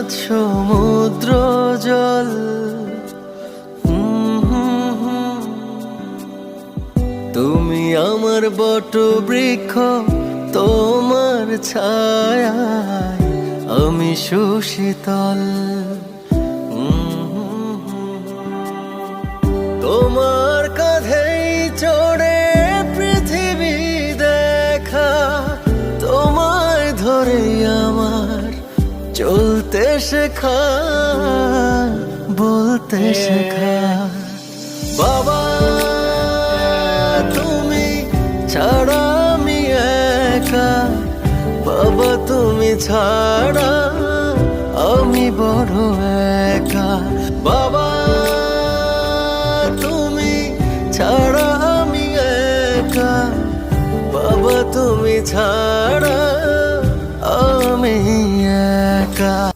সমুদ্র জল। তুমি আমার বটবৃক্ষ, তোমার ছায়ায় আমি সুশীতল। তোমার কাঁধেই চড়ে পৃথিবী দেখা, তোমায় ধরে আমার চলতে শেখা, বলতে শেখা। বাবা তুমি ছাড়া আমি একা, বাবা তুমি ছাড়া আমি বড় একা। বাবা তুমি ছাড়া আমি একা, বাবা তুমি ছাড়া আমি একা।